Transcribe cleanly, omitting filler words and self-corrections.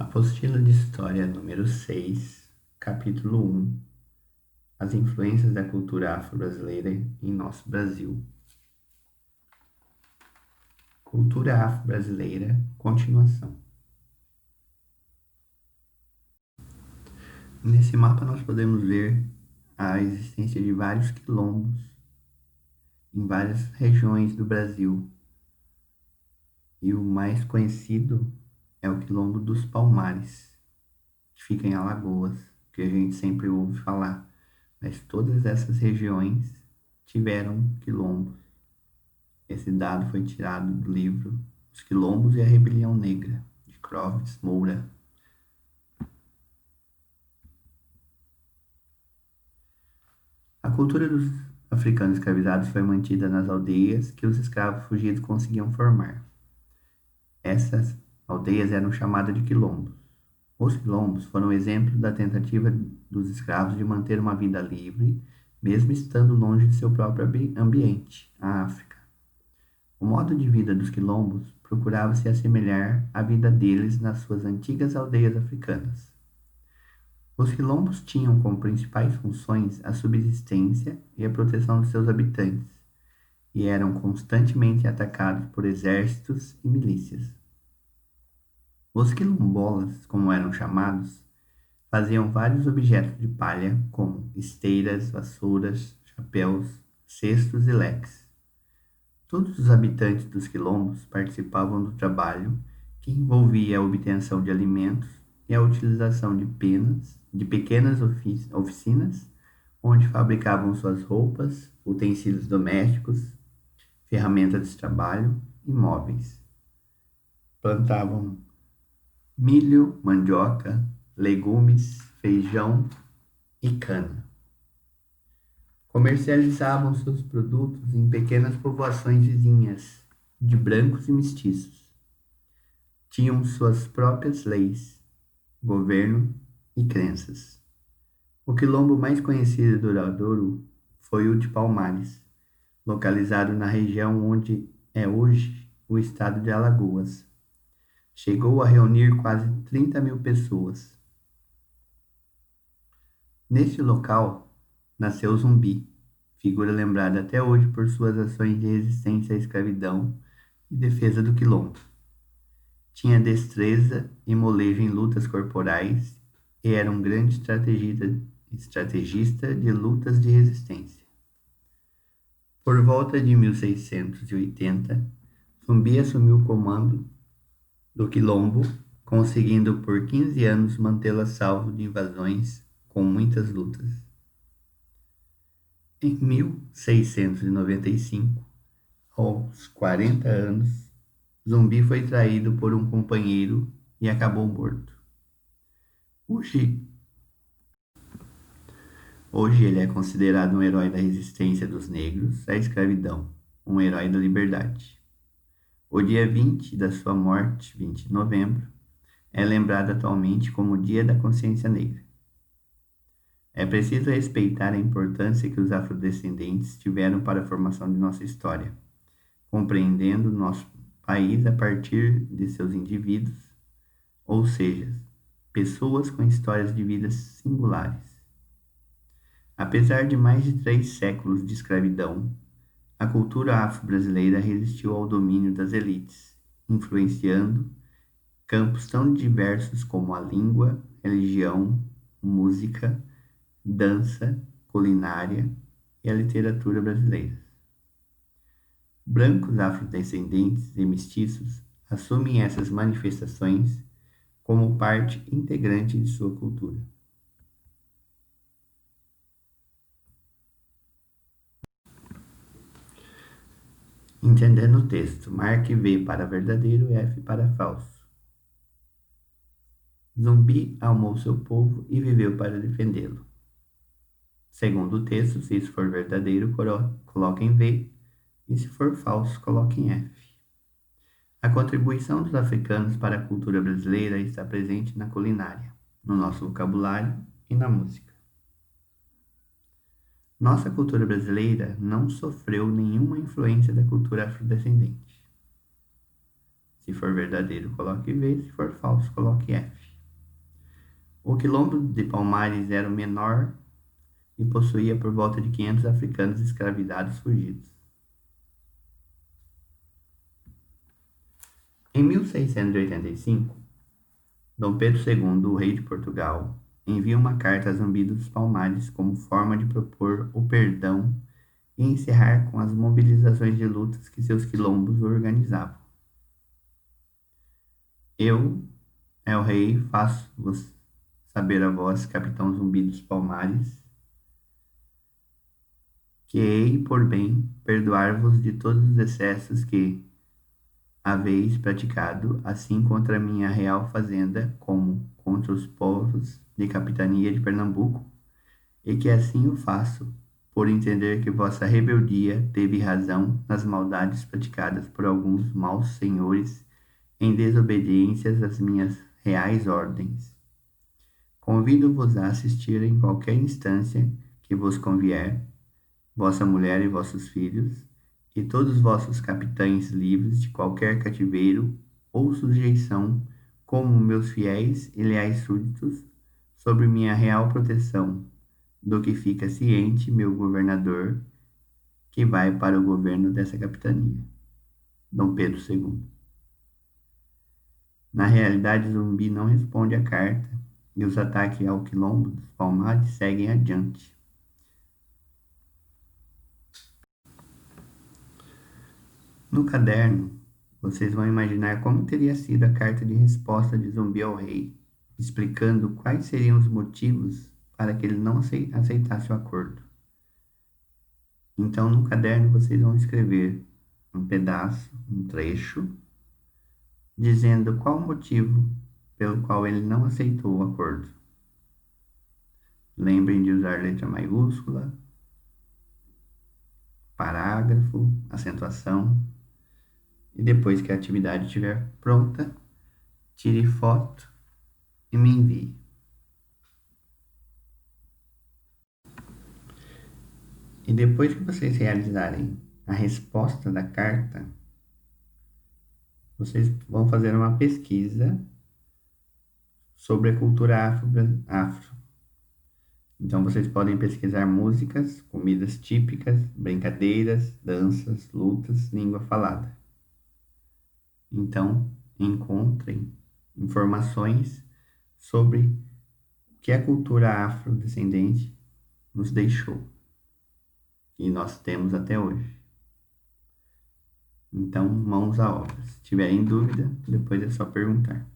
Apostila de História número 6, capítulo 1. As influências da cultura afro-brasileira em nosso Brasil. Cultura afro-brasileira, continuação. Nesse mapa nós podemos ver a existência de vários quilombos em várias regiões do Brasil. E o mais conhecido é o Quilombo dos Palmares, que fica em Alagoas, que a gente sempre ouve falar. Mas todas essas regiões tiveram quilombos. Esse dado foi tirado do livro Os Quilombos e a Rebelião Negra, de Clóvis Moura. A cultura dos africanos escravizados foi mantida nas aldeias que os escravos fugidos conseguiam formar. Essas aldeias eram chamadas de quilombos. Os quilombos foram exemplo da tentativa dos escravos de manter uma vida livre, mesmo estando longe de seu próprio ambiente, a África. O modo de vida dos quilombos procurava se assemelhar à vida deles nas suas antigas aldeias africanas. Os quilombos tinham como principais funções a subsistência e a proteção dos seus habitantes, e eram constantemente atacados por exércitos e milícias. Os quilombolas, como eram chamados, faziam vários objetos de palha, como esteiras, vassouras, chapéus, cestos e leques. Todos os habitantes dos quilombos participavam do trabalho, que envolvia a obtenção de alimentos e a utilização de pequenas oficinas, onde fabricavam suas roupas, utensílios domésticos, ferramentas de trabalho e móveis. Plantavam milho, mandioca, legumes, feijão e cana. Comercializavam seus produtos em pequenas povoações vizinhas, de brancos e mestiços. Tinham suas próprias leis, governo e crenças. O quilombo mais conhecido e duradouro foi o de Palmares, localizado na região onde é hoje o estado de Alagoas. Chegou a reunir quase 30 mil pessoas. Neste local nasceu Zumbi, figura lembrada até hoje por suas ações de resistência à escravidão e defesa do quilombo. Tinha destreza e molejo em lutas corporais e era um grande estrategista de lutas de resistência. Por volta de 1680, Zumbi assumiu o comando do quilombo, conseguindo por 15 anos mantê-lo a salvo de invasões com muitas lutas. Em 1695, aos 40 anos, Zumbi foi traído por um companheiro e acabou morto. Hoje ele é considerado um herói da resistência dos negros à escravidão, um herói da liberdade. O dia 20 da sua morte, 20 de novembro, é lembrado atualmente como o Dia da Consciência Negra. É preciso respeitar a importância que os afrodescendentes tiveram para a formação de nossa história, compreendendo nosso país a partir de seus indivíduos, ou seja, pessoas com histórias de vidas singulares. Apesar de mais de 3 séculos de escravidão, a cultura afro-brasileira resistiu ao domínio das elites, influenciando campos tão diversos como a língua, religião, música, dança, culinária e a literatura brasileira. Brancos afrodescendentes e mestiços assumem essas manifestações como parte integrante de sua cultura. Entendendo o texto, marque V para verdadeiro e F para falso. Zumbi amou seu povo e viveu para defendê-lo. Segundo o texto, se isso for verdadeiro, coloque em V, e se for falso, coloque em F. A contribuição dos africanos para a cultura brasileira está presente na culinária, no nosso vocabulário e na música. Nossa cultura brasileira não sofreu nenhuma influência da cultura afrodescendente. Se for verdadeiro, coloque V, se for falso, coloque F. O quilombo de Palmares era o menor e possuía por volta de 500 africanos escravizados fugidos. Em 1685, Dom Pedro II, o rei de Portugal, envia uma carta a Zumbi dos Palmares como forma de propor o perdão e encerrar com as mobilizações de lutas que seus quilombos organizavam. Eu, el rei, faço-vos saber a vós, capitão Zumbi dos Palmares, que hei por bem perdoar-vos de todos os excessos que haveis praticado, assim contra a minha real fazenda, como contra os povos de capitania de Pernambuco, e que assim o faço, por entender que vossa rebeldia teve razão nas maldades praticadas por alguns maus senhores em desobediências às minhas reais ordens. Convido-vos a assistir em qualquer instância que vos convier, vossa mulher e vossos filhos, e todos vossos capitães livres de qualquer cativeiro ou sujeição, como meus fiéis e leais súditos, sob minha real proteção, do que fica ciente meu governador, que vai para o governo dessa capitania. Dom Pedro II. Na realidade, Zumbi não responde à carta e os ataques ao quilombo dos Palmares seguem adiante. No caderno, vocês vão imaginar como teria sido a carta de resposta de Zumbi ao rei, explicando quais seriam os motivos para que ele não aceitasse o acordo. Então, no caderno, vocês vão escrever um pedaço, um trecho, dizendo qual o motivo pelo qual ele não aceitou o acordo. Lembrem de usar letra maiúscula, parágrafo, acentuação. E depois que a atividade estiver pronta, tire foto e me envie. E depois que vocês realizarem a resposta da carta, vocês vão fazer uma pesquisa sobre a cultura afro. Então vocês podem pesquisar músicas, comidas típicas, brincadeiras, danças, lutas, língua falada. Então encontrem informações sobre o que a cultura afrodescendente nos deixou e nós temos até hoje. Então, mãos à obra. Se tiverem dúvida, depois é só perguntar.